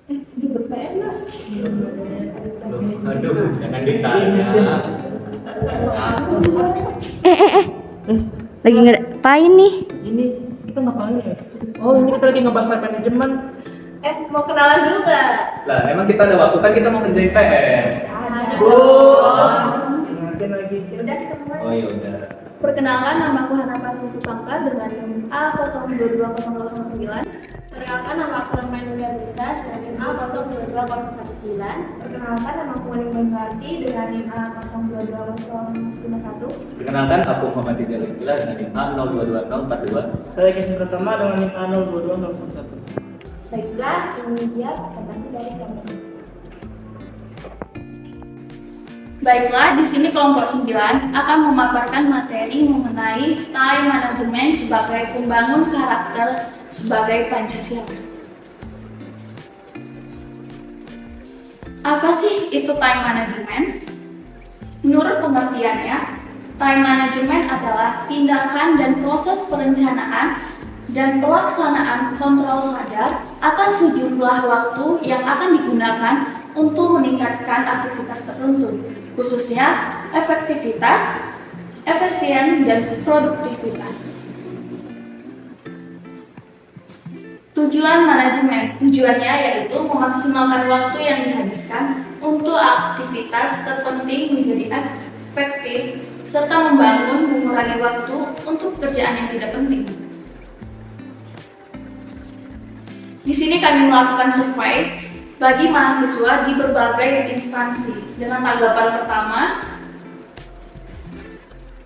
Di BPN lah. Aduh, jangan ditanya. Lagi ngapain nih? Ini kita ngapain ya? Oh, ini kita lagi ngebahas time management. Mau kenalan dulu nggak? Lah, emang kita ada waktu kan kita mau kerjain PR. Ingatin lagi. Yaudah kita mulai. Oh, yaudah. Perkenalkan, nama aku Hana Pasisi Pangka dengan NIM A022009. Perkenalkan, nama aku Remain Nuryanisa dengan NIM A022019. Perkenalkan, nama aku Waling Bangarti dengan NIM A022051. Perkenalkan, aku Muhammad Rizal Istilah dengan NIM A022042. Saya Kesi Pratama dengan NIM A02201. Baiklah, ini dia presentasi dari kami. Baiklah, di sini kelompok 9 akan memaparkan materi mengenai time management sebagai pembangun karakter sebagai Pancasila. Apa sih itu time management? Menurut pengertiannya, time management adalah tindakan dan proses perencanaan dan pelaksanaan kontrol sadar atas sejumlah waktu yang akan digunakan untuk meningkatkan aktivitas tertentu, khususnya efektivitas, efisien, dan produktivitas. Tujuan manajemen, tujuannya yaitu memaksimalkan waktu yang dihabiskan untuk aktivitas terpenting menjadi efektif, serta mengurangi waktu untuk pekerjaan yang tidak penting. Di sini kami melakukan survei bagi mahasiswa di berbagai instansi dengan tanggapan pertama,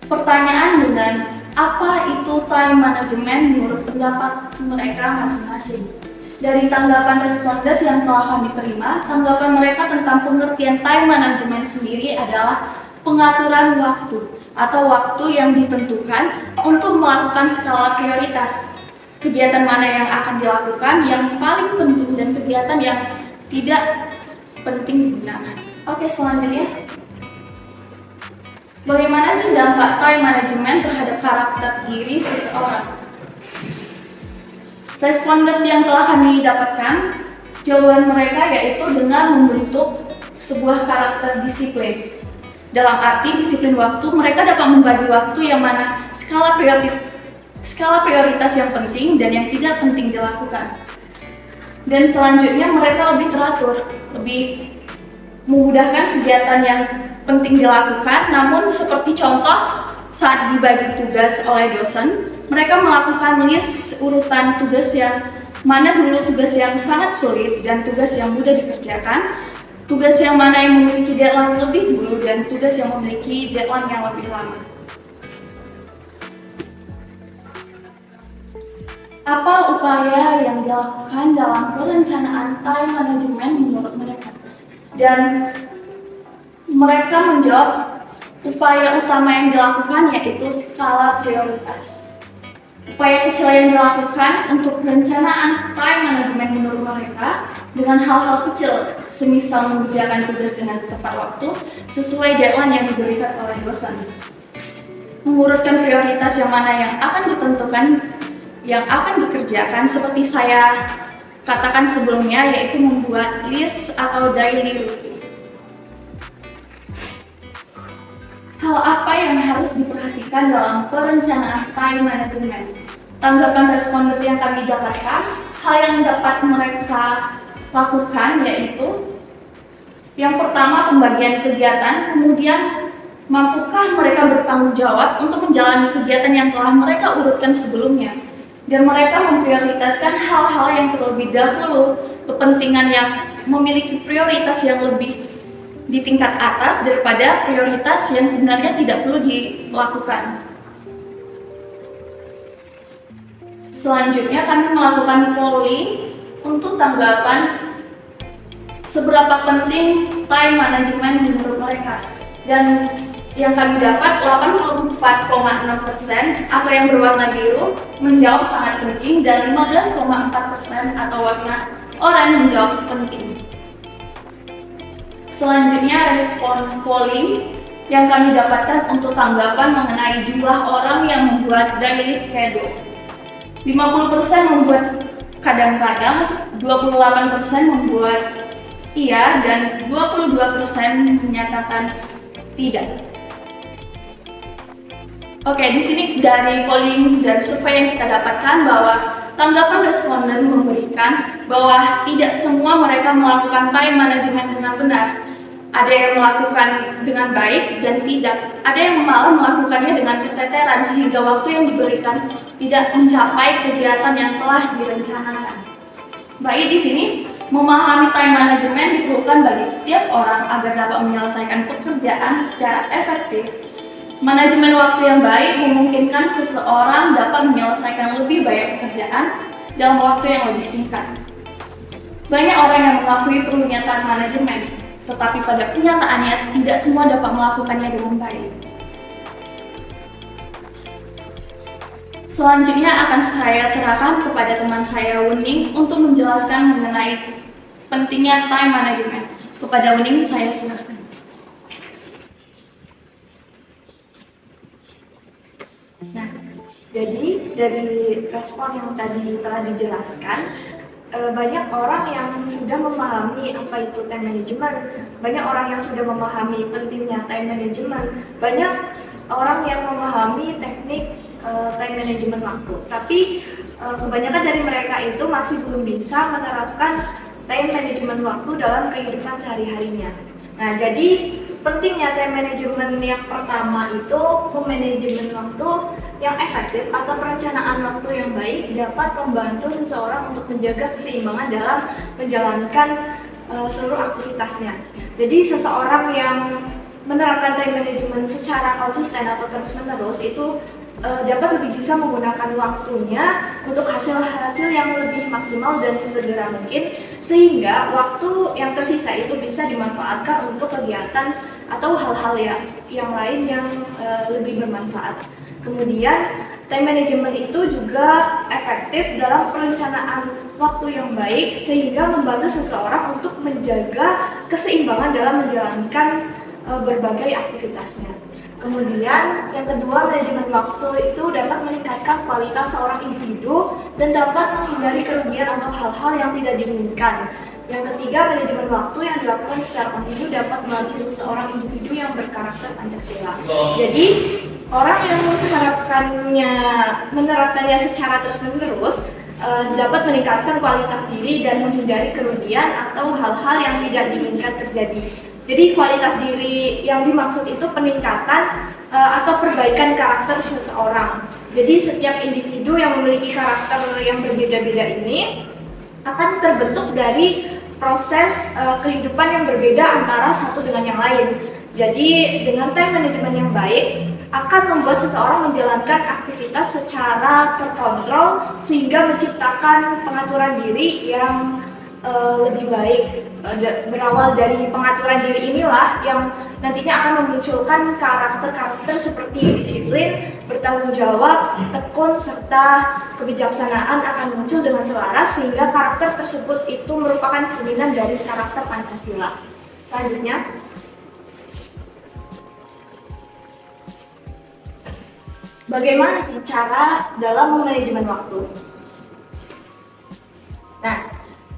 pertanyaan dengan apa itu time management menurut pendapat mereka masing-masing. Dari tanggapan responden yang telah kami terima, tanggapan mereka tentang pengertian time management sendiri adalah pengaturan waktu atau waktu yang ditentukan untuk melakukan skala prioritas. Kegiatan mana yang akan dilakukan yang paling penting dan kegiatan yang tidak penting digunakan. Oke, selanjutnya. Bagaimana sih dampak time management terhadap karakter diri seseorang? Responden yang telah kami dapatkan, jawaban mereka yaitu dengan membentuk sebuah karakter disiplin. Dalam arti disiplin waktu, mereka dapat membagi waktu yang mana skala prioritas yang penting dan yang tidak penting dilakukan. Dan selanjutnya mereka lebih teratur, lebih memudahkan kegiatan yang penting dilakukan. Namun seperti contoh saat dibagi tugas oleh dosen, mereka melakukan list urutan tugas yang mana dulu tugas yang sangat sulit dan tugas yang mudah dikerjakan, tugas yang mana yang memiliki deadline lebih dulu dan tugas yang memiliki deadline yang lebih lama. Apa upaya yang dilakukan dalam perencanaan time management menurut mereka? Dan mereka menjawab upaya utama yang dilakukan yaitu skala prioritas. Upaya kecil yang dilakukan untuk perencanaan time management menurut mereka dengan hal-hal kecil, semisal mengerjakan tugas dengan tepat waktu sesuai deadline yang diberikan oleh dosen. Mengurutkan prioritas yang mana yang akan ditentukan yang akan dikerjakan seperti saya katakan sebelumnya, yaitu membuat list atau daily routine. Hal apa yang harus diperhatikan dalam perencanaan time management? Tanggapan responden yang kami dapatkan, hal yang dapat mereka lakukan yaitu yang pertama pembagian kegiatan, kemudian mampukah mereka bertanggung jawab untuk menjalani kegiatan yang telah mereka urutkan sebelumnya. Dan mereka memprioritaskan hal-hal yang terlebih dahulu, kepentingan yang memiliki prioritas yang lebih di tingkat atas daripada prioritas yang sebenarnya tidak perlu dilakukan. Selanjutnya kami melakukan polling untuk tanggapan seberapa penting time management menurut mereka. Dan yang kami dapat 84,6% atau yang berwarna biru menjawab sangat penting dan 15,4% atau warna oranye menjawab penting. Selanjutnya respon polling yang kami dapatkan untuk tanggapan mengenai jumlah orang yang membuat daily schedule. 50% membuat kadang-kadang 28% membuat iya, dan 22% menyatakan tidak. Oke, di sini dari polling dan survei yang kita dapatkan bahwa tanggapan responden memberikan bahwa tidak semua mereka melakukan time management dengan benar. Ada yang melakukan dengan baik dan tidak. Ada yang malah melakukannya dengan keteteran sehingga waktu yang diberikan tidak mencapai kegiatan yang telah direncanakan. Baik, di sini memahami time management diperlukan bagi setiap orang agar dapat menyelesaikan pekerjaan secara efektif. Manajemen waktu yang baik memungkinkan seseorang dapat menyelesaikan lebih banyak pekerjaan dalam waktu yang lebih singkat. Banyak orang yang mengakui perlunya time management, tetapi pada kenyataannya tidak semua dapat melakukannya dengan baik. Selanjutnya akan saya serahkan kepada teman saya Wuning untuk menjelaskan mengenai pentingnya time management. Kepada Wuning saya serahkan. Nah, jadi dari respon yang tadi telah dijelaskan, banyak orang yang sudah memahami apa itu time management, banyak orang yang sudah memahami pentingnya time management, banyak orang yang memahami teknik time management waktu. Tapi kebanyakan dari mereka itu masih belum bisa menerapkan time management waktu dalam kehidupan sehari-harinya. Nah, jadi pentingnya time management yang pertama itu memanajemen waktu yang efektif atau perencanaan waktu yang baik dapat membantu seseorang untuk menjaga keseimbangan dalam menjalankan seluruh aktivitasnya. Jadi seseorang yang menerapkan time management secara konsisten atau terus-menerus itu dapat lebih bisa menggunakan waktunya untuk hasil-hasil yang lebih maksimal dan sesegera mungkin, sehingga waktu yang tersisa itu bisa dimanfaatkan untuk kegiatan atau hal-hal yang lain yang lebih bermanfaat. Kemudian time management itu juga efektif dalam perencanaan waktu yang baik sehingga membantu seseorang untuk menjaga keseimbangan dalam menjalankan berbagai aktivitasnya. Kemudian yang kedua, manajemen waktu itu dapat meningkatkan kualitas seorang individu dan dapat menghindari kerugian atau hal-hal yang tidak diinginkan. Yang ketiga, manajemen waktu yang dilakukan secara kontinu dapat melatih seseorang individu yang berkarakter Pancasila. Jadi orang yang menerapkannya secara terus-menerus dapat meningkatkan kualitas diri dan menghindari kerugian atau hal-hal yang tidak diinginkan terjadi. Jadi kualitas diri yang dimaksud itu peningkatan atau perbaikan karakter seseorang. Jadi setiap individu yang memiliki karakter yang berbeda-beda ini akan terbentuk dari proses kehidupan yang berbeda antara satu dengan yang lain. Jadi dengan time management yang baik akan membuat seseorang menjalankan aktivitas secara terkontrol sehingga menciptakan pengaturan diri yang lebih baik. Berawal dari pengaturan diri inilah yang nantinya akan memunculkan karakter-karakter seperti disiplin, bertanggung jawab, tekun, serta kebijaksanaan akan muncul dengan selaras sehingga karakter tersebut itu merupakan cerminan dari karakter Pancasila. Selanjutnya, bagaimana sih cara dalam manajemen waktu? Nah,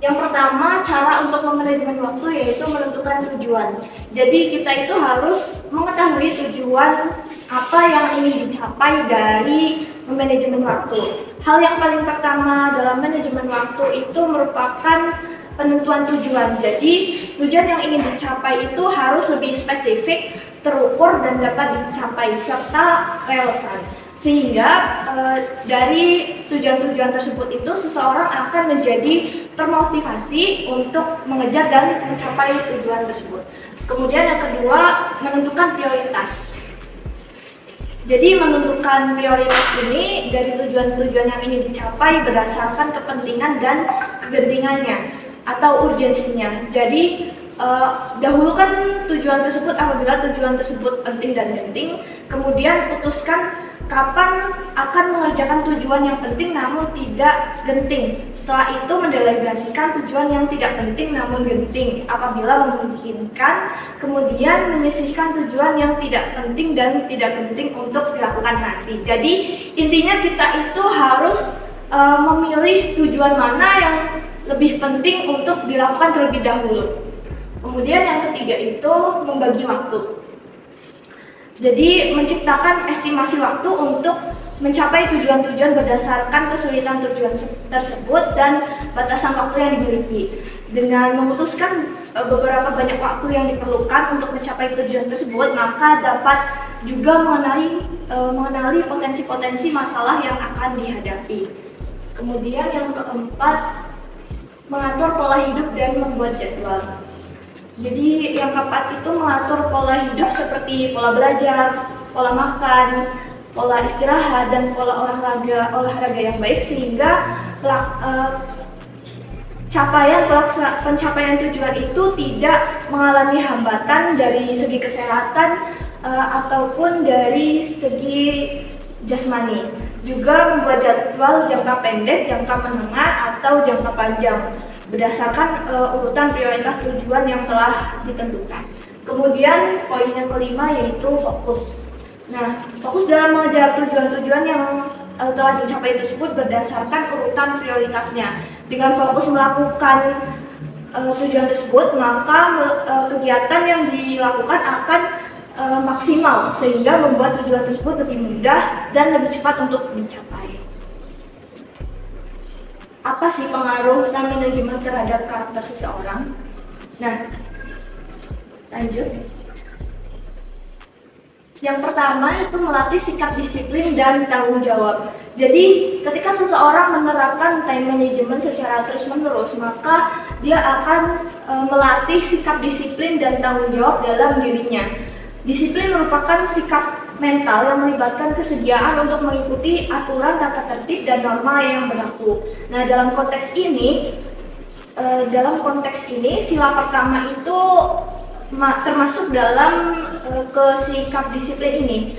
yang pertama, cara untuk memanajemen waktu yaitu menentukan tujuan. Jadi kita itu harus mengetahui tujuan apa yang ingin dicapai dari manajemen waktu. Hal yang paling pertama dalam manajemen waktu itu merupakan penentuan tujuan. Jadi tujuan yang ingin dicapai itu harus lebih spesifik, terukur, dan dapat dicapai serta relevan. Sehingga dari tujuan-tujuan tersebut itu seseorang akan menjadi termotivasi untuk mengejar dan mencapai tujuan tersebut. Kemudian yang kedua, menentukan prioritas. Jadi menentukan prioritas ini dari tujuan-tujuan yang ingin dicapai berdasarkan kepentingan dan kegentingannya atau urgensinya. Jadi dahulukan tujuan tersebut apabila tujuan tersebut penting dan genting, kemudian putuskan kapan akan mengerjakan tujuan yang penting namun tidak genting. Setelah itu mendelegasikan tujuan yang tidak penting namun genting apabila memungkinkan, kemudian menyisihkan tujuan yang tidak penting dan tidak genting untuk dilakukan nanti. Jadi intinya kita itu harus memilih tujuan mana yang lebih penting untuk dilakukan terlebih dahulu. Kemudian yang ketiga itu membagi waktu. Jadi menciptakan estimasi waktu untuk mencapai tujuan-tujuan berdasarkan kesulitan tujuan tersebut dan batasan waktu yang dimiliki. Dengan memutuskan beberapa banyak waktu yang diperlukan untuk mencapai tujuan tersebut, maka dapat juga mengenali potensi-potensi masalah yang akan dihadapi. Kemudian yang keempat, mengatur pola hidup dan membuat jadwal. Jadi yang keempat itu mengatur pola hidup seperti pola belajar, pola makan, pola istirahat, dan pola olahraga yang baik sehingga pencapaian tujuan itu tidak mengalami hambatan dari segi kesehatan ataupun dari segi jasmani. Juga membuat jadwal jangka pendek, jangka menengah, atau jangka panjang berdasarkan urutan prioritas tujuan yang telah ditentukan. Kemudian poin yang kelima yaitu fokus. Nah, fokus dalam mengejar tujuan-tujuan yang telah dicapai tersebut berdasarkan urutan prioritasnya. Dengan fokus melakukan tujuan tersebut, maka kegiatan yang dilakukan akan maksimal sehingga membuat tujuan tersebut lebih mudah dan lebih cepat untuk dicapai. Apa sih pengaruh time management terhadap karakter seseorang? Nah, lanjut. Yang pertama itu melatih sikap disiplin dan tanggung jawab. Jadi ketika seseorang menerapkan time management secara terus-menerus, maka dia akan melatih sikap disiplin dan tanggung jawab dalam dirinya. Disiplin merupakan sikap mental yang melibatkan kesediaan untuk mengikuti aturan, tata tertib, dan norma yang berlaku. Nah, dalam konteks ini, sila pertama itu termasuk dalam kesikap disiplin ini.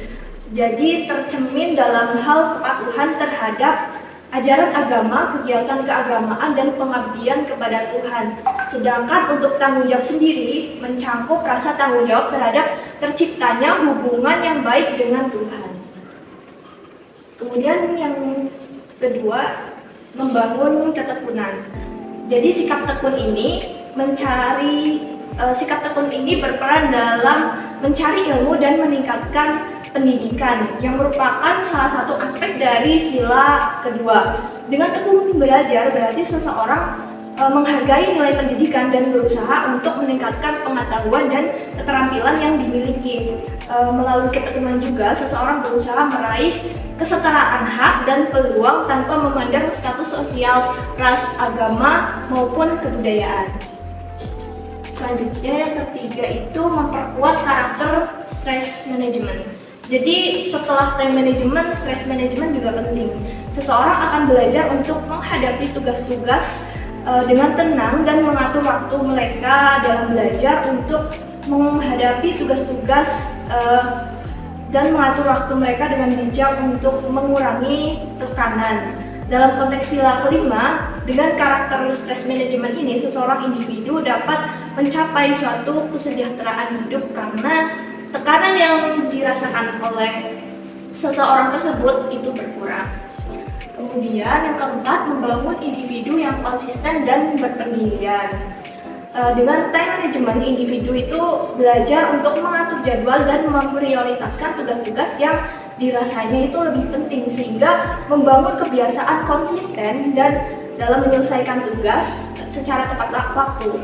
Jadi tercermin dalam hal kepatuhan terhadap ajaran agama, kegiatan keagamaan, dan pengabdian kepada Tuhan. Sedangkan untuk tanggung jawab sendiri mencangkup rasa tanggung jawab terhadap terciptanya hubungan yang baik dengan Tuhan. Kemudian yang kedua, membangun ketekunan. Jadi sikap tekun ini berperan dalam mencari ilmu dan meningkatkan pendidikan yang merupakan salah satu aspek dari sila kedua. Dengan tekun belajar berarti seseorang menghargai nilai pendidikan dan berusaha untuk meningkatkan pengetahuan dan keterampilan yang dimiliki. Melalui ketekunan juga seseorang berusaha meraih kesetaraan hak dan peluang tanpa memandang status sosial, ras, agama, maupun kebudayaan. Selanjutnya yang ketiga itu memperkuat karakter stress management. Jadi setelah time management, stress management juga penting. Seseorang akan belajar untuk menghadapi tugas-tugas dengan tenang dan mengatur waktu mereka dalam belajar untuk menghadapi tugas-tugas dan mengatur waktu mereka dengan bijak untuk mengurangi tekanan. Dalam konteks sila kelima, dengan karakter stress management ini, seseorang individu dapat mencapai suatu kesejahteraan hidup karena tekanan yang dirasakan oleh seseorang tersebut itu berkurang. Kemudian yang keempat, membangun individu yang konsisten dan berpendirian. Dengan time management, individu itu belajar untuk mengatur jadwal dan memprioritaskan tugas-tugas yang dirasanya itu lebih penting sehingga membangun kebiasaan konsisten dan dalam menyelesaikan tugas secara tepat waktu.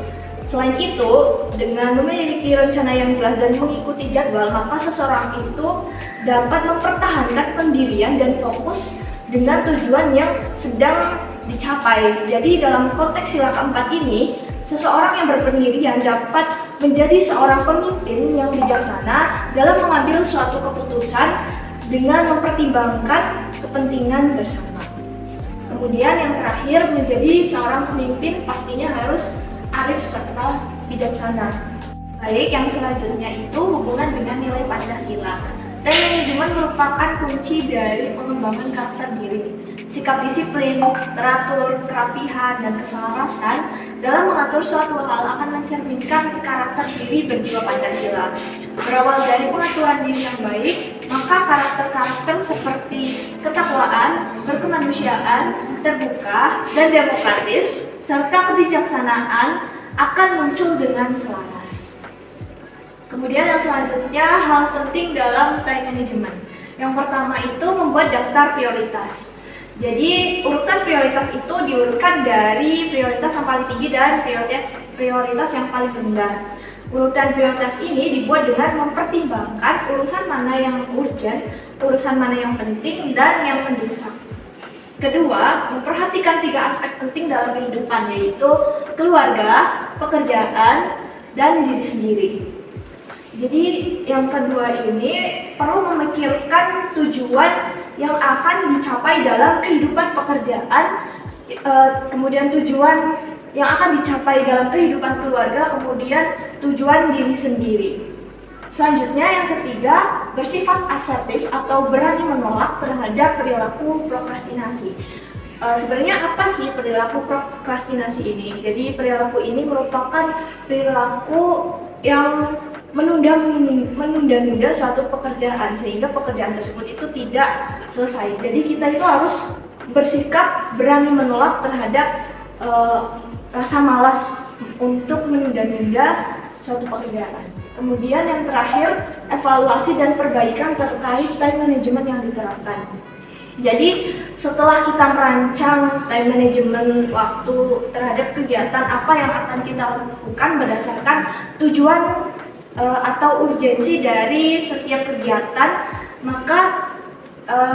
Selain itu, dengan memiliki rencana yang jelas dan mengikuti jadwal, maka seseorang itu dapat mempertahankan pendirian dan fokus dengan tujuan yang sedang dicapai. Jadi dalam konteks sila keempat ini, seseorang yang berpendirian dapat menjadi seorang pemimpin yang bijaksana dalam mengambil suatu keputusan dengan mempertimbangkan kepentingan bersama. Kemudian yang terakhir, menjadi seorang pemimpin pastinya harus arif serta bijaksana. Baik, yang selanjutnya itu hubungan dengan nilai Pancasila. Time management merupakan kunci dari pengembangan karakter diri. Sikap disiplin, teratur, kerapihan, dan keselarasan dalam mengatur suatu hal akan mencerminkan karakter diri berjiwa Pancasila. Berawal dari pengaturan diri yang baik, maka karakter-karakter seperti ketakwaan, berkemanusiaan, terbuka, dan demokratis serta kebijaksanaan akan muncul dengan selaras. Kemudian yang selanjutnya, hal penting dalam time management. Yang pertama itu membuat daftar prioritas. Jadi urutan prioritas itu diurutkan dari prioritas yang paling tinggi dan prioritas yang paling rendah. Urutan prioritas ini dibuat dengan mempertimbangkan urusan mana yang urgent, urusan mana yang penting, dan yang mendesak. Kedua, memperhatikan 3 aspek penting dalam kehidupan, yaitu keluarga, pekerjaan, dan diri sendiri. Jadi yang kedua ini perlu memikirkan tujuan yang akan dicapai dalam kehidupan pekerjaan, kemudian tujuan yang akan dicapai dalam kehidupan keluarga, kemudian tujuan diri sendiri. Selanjutnya yang ketiga, bersifat asertif atau berani menolak terhadap perilaku prokrastinasi. Sebenarnya apa sih perilaku prokrastinasi ini? Jadi perilaku ini merupakan perilaku yang menunda-nunda suatu pekerjaan sehingga pekerjaan tersebut itu tidak selesai. Jadi kita itu harus bersikap berani menolak terhadap rasa malas untuk menunda-nunda suatu pekerjaan. Kemudian yang terakhir, evaluasi dan perbaikan terkait time management yang diterapkan. Jadi setelah kita merancang time management waktu terhadap kegiatan apa yang akan kita lakukan berdasarkan tujuan atau urgensi dari setiap kegiatan, maka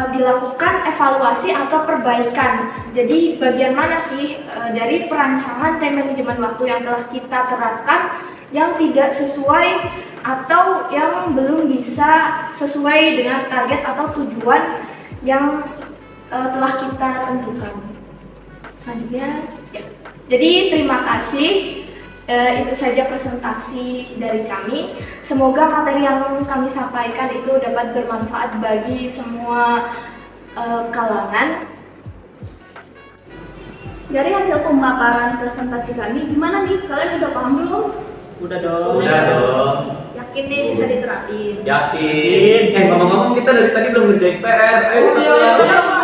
dilakukan evaluasi atau perbaikan. Jadi bagian mana sih dari perancangan time management waktu yang telah kita terapkan yang tidak sesuai atau yang belum bisa sesuai dengan target atau tujuan yang telah kita tentukan. Selanjutnya, ya. Jadi terima kasih. Itu saja presentasi dari kami. Semoga materi yang kami sampaikan itu dapat bermanfaat bagi semua kalangan. Dari hasil pemaparan presentasi kami, gimana nih? Kalian udah paham belum? Udah dong. Udah dong. Yakin nih bisa diterapin? Yakin. Ngomong-ngomong kita dari tadi belum ngerjain PR. Ayo kita pulang.